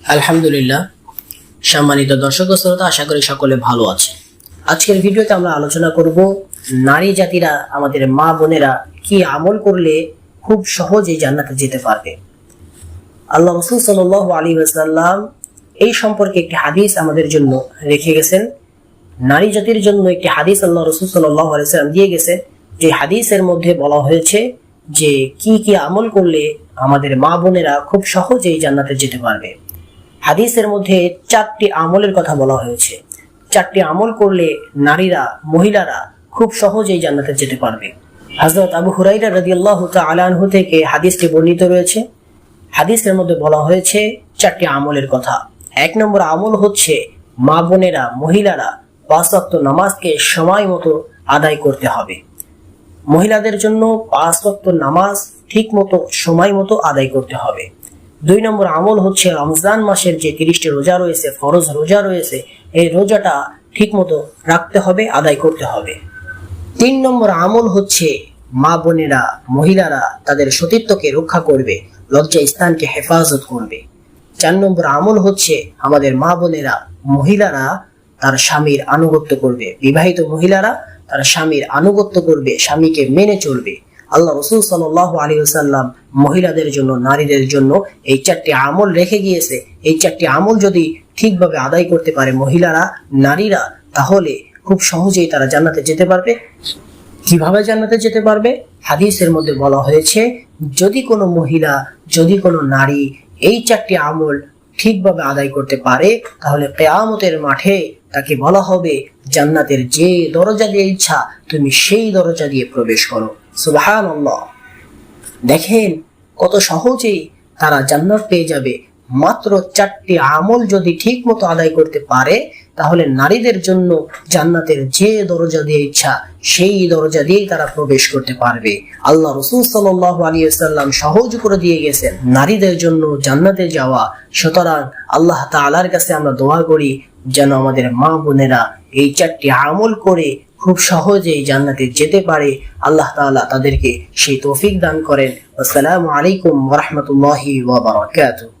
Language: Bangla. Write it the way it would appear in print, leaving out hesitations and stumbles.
আলহামদুলিল্লাহ। সম্মানিত দর্শক ও শ্রোতা, আশা করি সকলে ভালো আছে। আজকের ভিডিওতে আমরা আলোচনা করব নারী জাতিরা, আমাদের মা বোনেরা কি আমল করলে খুব সহজেই জান্নাতে যেতে পারবে। আল্লাহ রাসূল সাল্লাল্লাহু আলাইহি ওয়াসাল্লাম এই সম্পর্কে একটি হাদিস আমাদের জন্য রেখে গেছেন। নারী জাতির জন্য একটি হাদিস আল্লাহ রাসূল সাল্লাল্লাহু আলাইহি ওয়াসাল্লাম দিয়ে গেছেন, যে হাদিসের মধ্যে বলা হয়েছে যে কি কি আমল করলে আমাদের মা বোনেরা খুব সহজেই জান্নাতে যেতে পারবে। হাদিসের মধ্যে 4টি আমলের কথা বলা হয়েছে। 4টি আমল করলে নারীরা, মহিলারা খুব সহজেই জান্নাতে যেতে পারবে। হযরত আবু হুরায়রা রাদিয়াল্লাহু তাআলা আনহু থেকে হাদিসটি বর্ণিত রয়েছে। হাদিসের মধ্যে বলা হয়েছে 4টি আমলের কথা। 1 নম্বর আমল হচ্ছে মা বোনেরা, মহিলারা 5 ওয়াক্ত নামাজকে সময় মতো আদায় করতে হবে। মহিলাদের জন্য 5 ওয়াক্ত নামাজ ঠিক মতো সময় মতো আদায় করতে হবে। 2 নম্বর আমল হচ্ছে রমজান মাসের যে 30টি রোজা রয়েছে, ফরজ রোজা রয়েছে, এই রোজাটা ঠিক মতো রাখতে হবে, আদায় করতে হবে। 3 নম্বর আমল হচ্ছে মা বোনেরা, মহিলারা তাদের সতীত্বকে রক্ষা করবে, লজ্জা স্থানকে হেফাজত করবে। 4 নম্বর আমল হচ্ছে আমাদের মা বোনেরা, মহিলারা তার স্বামীর আনুগত্য করবে। বিবাহিত মহিলারা তার স্বামীর আনুগত্য করবে, স্বামীকে মেনে চলবে। আল্লাহ রাসূল সাল্লাল্লাহু আলাইহি ওয়াসাল্লাম মহিলাদের জন্য, নারীদের জন্য এই 4টি আমল রেখে গিয়েছে। এই 4টি আমল যদি ঠিকভাবে আদায় করতে পারে মহিলারা, নারীরা, তাহলে খুব সহজেই তারা জান্নাতে যেতে পারবে। কিভাবে জান্নাতে যেতে পারবে? হাদিসের মধ্যে বলা হয়েছে, যদি কোনো মহিলা, যদি কোনো নারী এই 4টি আমল ঠিকভাবে আদায় করতে পারে, তাহলে কিয়ামতের মাঠে তাকে বলা হবে, জান্নাতের যে দরজা দিয়ে ইচ্ছা তুমি সেই দরজা দিয়ে প্রবেশ করো। সুবহানাল্লাহ। দেখেন কত সহজেই তারা জান্নাত পেয়ে যাবে। মাত্র 4টি আমল যদি ঠিক মতো আদায় করতে পারে, তাহলে নারীদের জন্য জান্নাতের যে দরজা দিয়ে ইচ্ছা সেই দরজা দিয়েই তারা প্রবেশ করতে পারবে। আল্লাহ রাসূল সাল্লাল্লাহু আলাইহি ওয়াসাল্লাম সহজ করে দিয়ে গেছেন নারীদের জন্য জান্নাতে যাওয়া। সুতরাং আল্লাহ তাআলার কাছে আমরা দোয়া করি যেন আমাদের মা বোনেরা এই 4টি আমল করে খুব সহজেই জান্নাতে যেতে পারে। আল্লাহ তাআলা তাদেরকে সেই তৌফিক দান করেন। আসসালামু আলাইকুম ওয়া রাহমাতুল্লাহি ওয়া বারাকাতুহু।